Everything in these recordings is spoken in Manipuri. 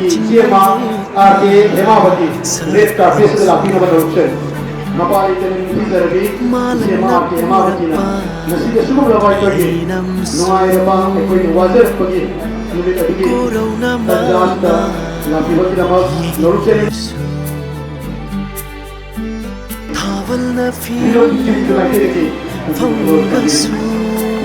की सीएमा आके हेमावती रेड कार्पेट से लाती नबर रोशन मपाली तेरी जरबी सीएमा आके हेमावती ना नसी के सुबह लवाई करके नुआए रबा कोई वाजर पगी नुबी तबी तंजान का लाती वती नमक रोशन थावल न फिर की फंगसु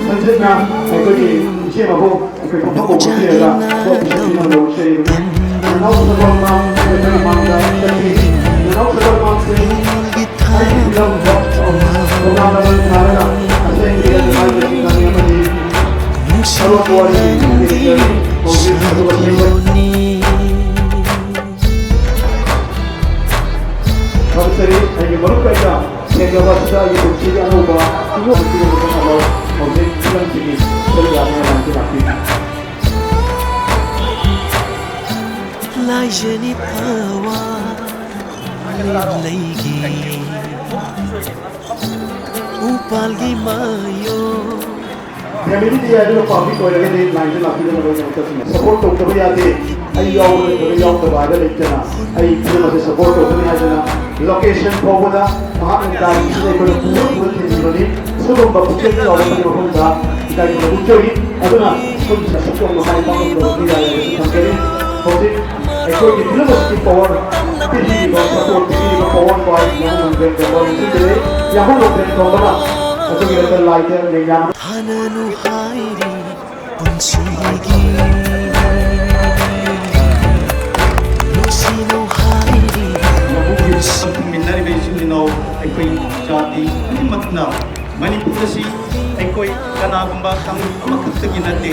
संजना कोई सीएमा वो कोई पंप को किया वो सीएमा रोशन Now the Roman, the Manga, the King, now the Roman saying, I love what of Roman Narada, I think he has a mind in the name of the and you work right now. Take a watch that you could see over, you will see about of the cities, so you are not lai jeni pawa leigi upal gi mayo family dia ada public ko lagi ni line la phila lo ko ta support to ko ya de ai yaw to ba da lekna ai phila ma support to ko ya jana location ko bola maha da ni ko ko ni ni so lo ba ko ni lo ko ko da da ko ko chori aduna ko sa support lo hai pa ko ni ya ya kare ko Ekor di film mesti power, TV di bawah support TV di bawah power boy yang mungkin power itu jadi yang pun mungkin power lah. Atau kita lighter dengan hananu hairi punsigi musino hairi mungkin sampai minari besin di nau ekoi jati ini makna Manipur si ekoi kana gumba kang amak tagi nate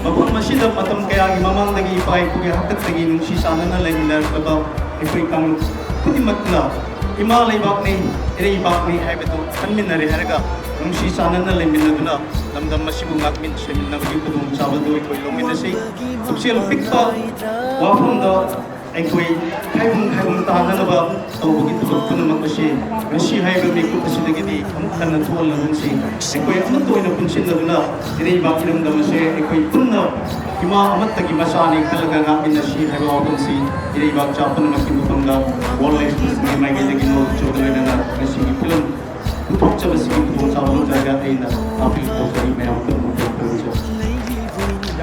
mapun masih dah matam kaya mamang lagi ipai punya hak tagi nung si sana na lagi nar kaba ekoi kang kuti makna ima lai bak ni ere bak ni hai betul kan min nare harga nung si sana na lagi min na dam dam masih bungak min semin na bagi tu bung sabal doi koi lomin na si subsial pikta wafum da ekoi hai bung tahan na ba tau begitu pun makasi masih hai bagi ku pasi lagi di kan na tual na si ekoi amat tu ina punsin na duna ere bak film da masih ekoi pun na ima amat tagi masani talaga ngamin na si hai bak si ere bak japon na kibu da walllife ni mai ge lagi no chocolate na masih film untuk coba sih untuk sabun jaga ina tapi untuk dari memang tu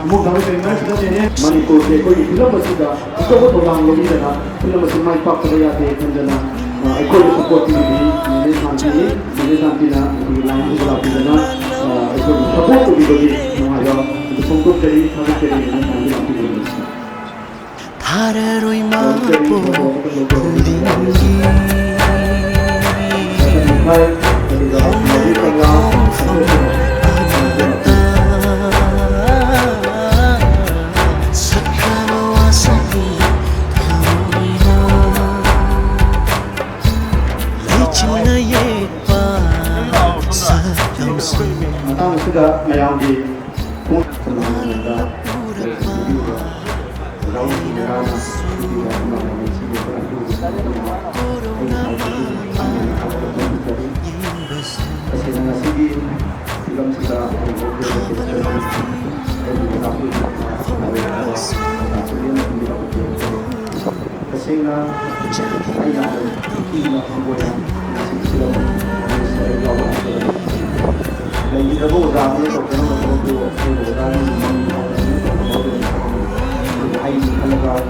Kamu kami terima sudah ini Manipur ke koi film masih dah itu pun orang lagi dah film masih main pak kerja deh kerjanya ekor support ini nanti na di lain itu lagi dah ekor support tu bagi mengajar itu support dari nanti Thararoi mapo kudingi sudah mayang di dan kita pun dah ni tu kena betul betul dah ni hai kalau dah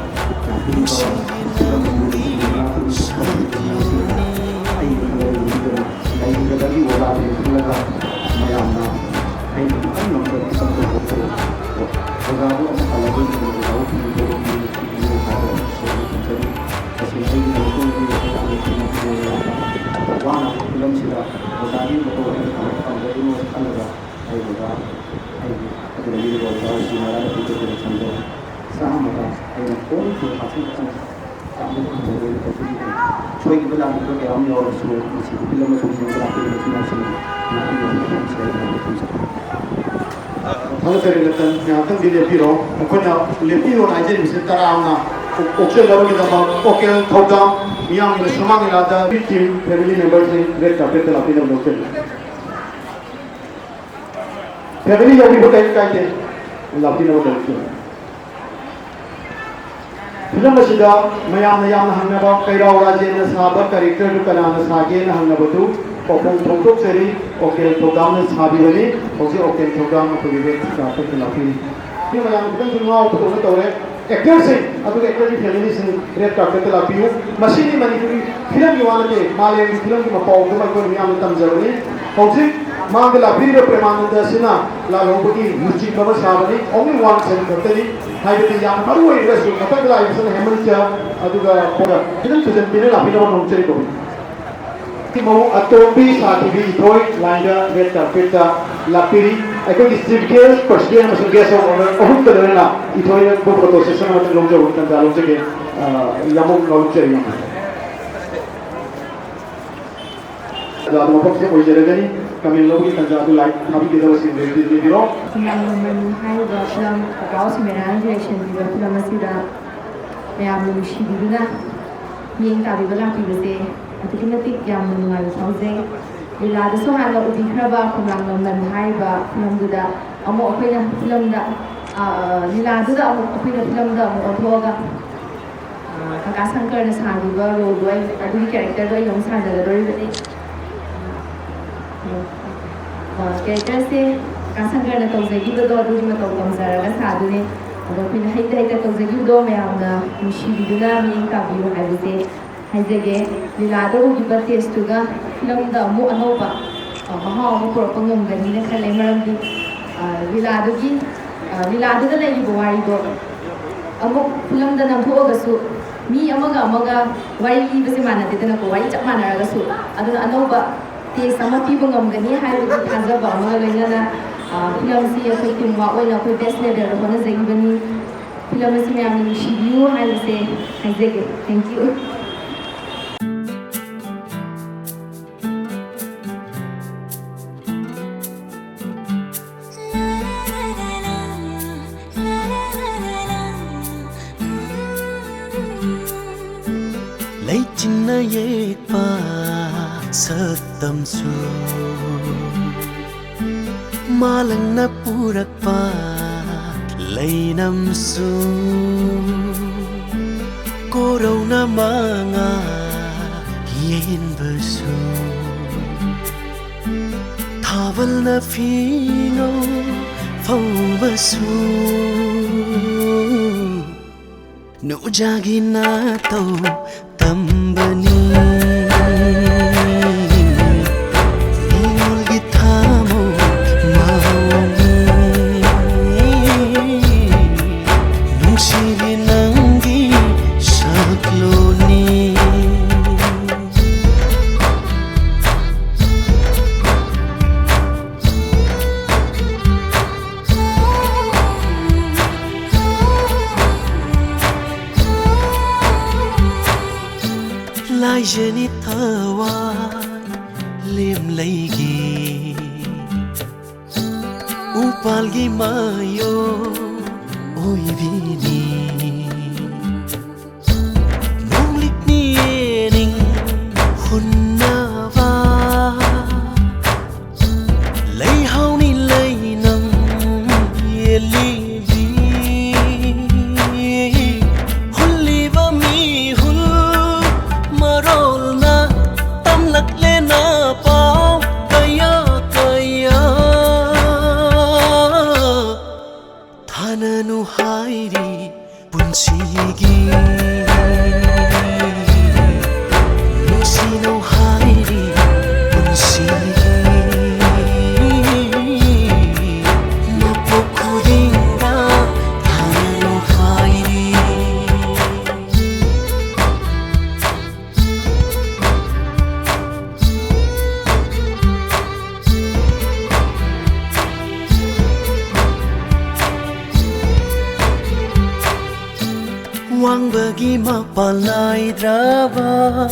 Cuy kita dah kita kaya kami orang semua mesti kita masuk sini kita pilih masing-masing nanti kita share dengan kita. Kalau saya lihatkan yang akan dilepiro, pokoknya lepiro aja mesti terang na. Okey lalu kita mau okey thauda, miang ini semua ini ada tim family members ini red carpet telah pilih okey. Family yang dibuat kaya, lapin okey. Film असिदा मयामना यामना हंगनबा कैराव राजेन साबा कैरेक्टर दु कनाना सागेन हंगनबतु पपंग थोंथोक सेरी ओकेल थोगामना साबिबनी होजे ओकेल थोगाम अखोगिबे कापत लाफी फिल्म मयाम खतन जुमाव पतोना तौरे एक्टर से अदुगे एक्टर की फैमिली से रेड कार्पेट लापियो मशीनी मणिपुरी फिल्म युवानते मालयम फिल्म की मपाव दुमा को मियाम तमजवनी होजे मांग लापिरो प्रेमानंद सिना लालोबगी मुची प्रभ साबनी ओनली वन सेन खतनी हाइबती याम मरु इंडस्ट्री मतक लाइसन हेमंचा अदुगा पोरा फिल्म सुजन बिने लापिनो नोंचरी को मो अतोबी साथीबी थोय लाइंडा रेड कार्पेट लापिरी अकोगी सिविकेल पर्सनल मसल गेस्ट ऑफ ऑनर अहुम तदरना इथोय को फोटो सेशन मत लोंजो उनका जालो जगे यामो नोंचरी जादू मपक से ओइजरगनी कमिल लोगी तंजादु लाइक अभी के दवसी रेडी बिरो Pengalaman haiba film Kaos Merah Direction di film asida yam nushi dina ming ta bibala pibese atukimatik yam nungai sauze ila da so hana ubi kraba pengalaman haiba film duda amo akoina film da ila duda amo akoina film da amo othoga Kaka Sankar na sadiba role boy adu character do yong sa da role bani character se Kasangar na tawzagi do do ma taw kamzara sadune ado pin haita tawzagi do me amna mushi biduna mi ka biu haise haisege lilado gi bates tuga film da mu anoba maha mu pro pangom gani na khale maram di lilado da lai buwari do amu film da nam thoga su mi amaga wari base manate tana ko wari chap manara ga su adu anoba te sama pibungam gani haibu thazaba ma leina film si akoy timwa oina akoy best leader hona zaibani film si me amni shibiu haise haisege thank you Lay chinna yekpa satam su Malang na purakpa laynam su Koraw na mga yen basu Tawal na fino faw basu No jagi na to tambani Lai jeni tawa lem laigi upal gi mayo oi vini nonglik ni ening hunnawa lai hau ni lai nam yeli Hananu hairi punsigi Nusino hairi punsigi Napokurinda hananu hairi Wang bagi mapalai draba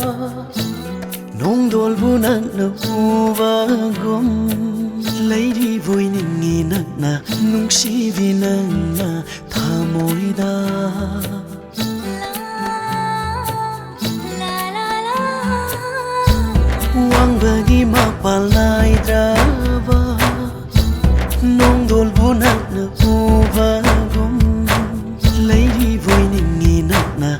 Nong dol bunak na ubagom Lady boy ningi nak na Nung sivi nang na Tamoy da Wang bagi mapalai draba Nong dol bunak na ubagom Lady boy ningi nak na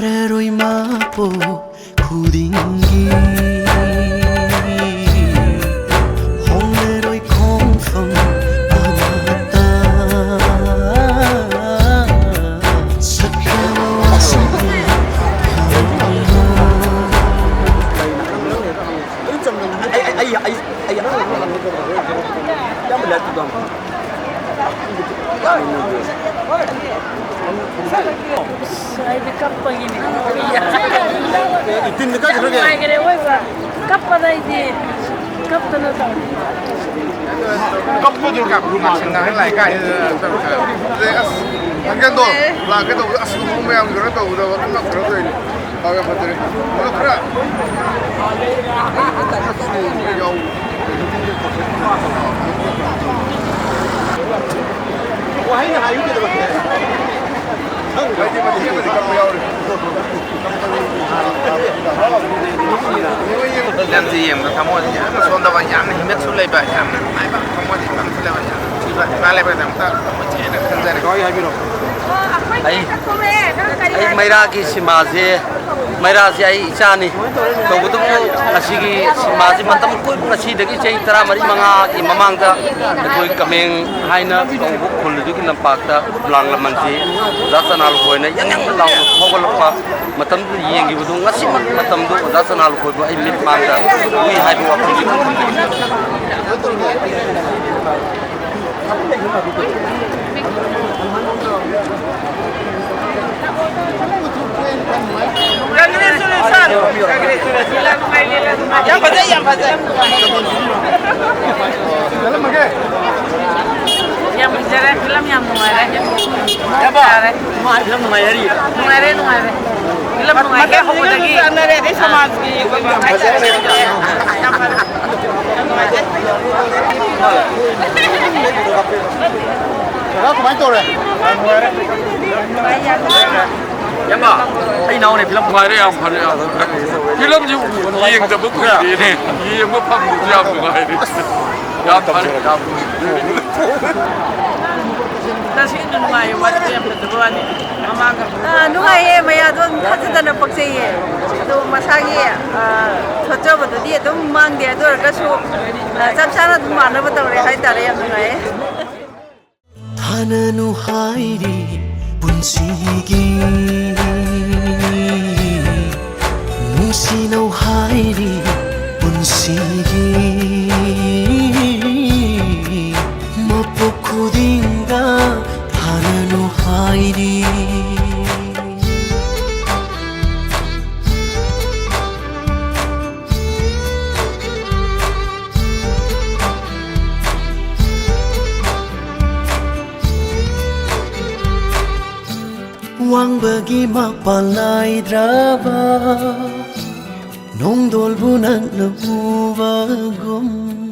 Araroi mapo kudingi Hongleroi kongfang amata Sakawa wasakla Saya kapal ini. Itu dekat juga. Mai kere woi ba. Kapal ini. Kapal itu. Kapal juga rumah senang lain kan. Mungkin tu, lagi tu asal rumah yang gerak tu, udah nak gerak tu ini. Kau betul. Kalau gerak. Jauh. Wah ini hayu kita betul. làm gì mà tham môn nhá nó xôn tao vào nhám này biết số lấy bài nhám này mãi bạn tham môn thì bạn lấy bài nhám chỉ vậy ba lấy bài nhám ta không chế được không ra được có gì hay biết không ai mayra ki simaje mayra si ai ichani to butu asigi simaje matam ko asi dagi chei tara mari manga ki mamang da koi kameng haina ko khul ju ki lampak ta blang laman si zasanal koina yang law hogol pa matam du yengi butu ngasi matam du zasanal koi ai mit mang da ui hai bu apun ji Yang pasal. Dalam mana? Yang bicara film yang mengarah. apa mai film mai hari Mengarah. Film mengarah. Kamu lagi. Anda ada sama lagi. Kalau kau main tu le. em bảo anh nào này film ngoài đây ông phải film như riêng cho bức gì này riêng bức phong riêng của người đi ya phải Kasi nungai wajib yang kedua ni. Mama kan. Nungai ye maya tu khasi dana pakse ye. Tu masagi thocho betul dia tu mang dia tu rasu. Sab sana tu mana betul rehai tare yang nungai. Hananu hairi punsigi Nusinau hairi punsigi Mapukudinga hananu hairi Wang bagi mapalai draba Nong dol bunan lebu bagom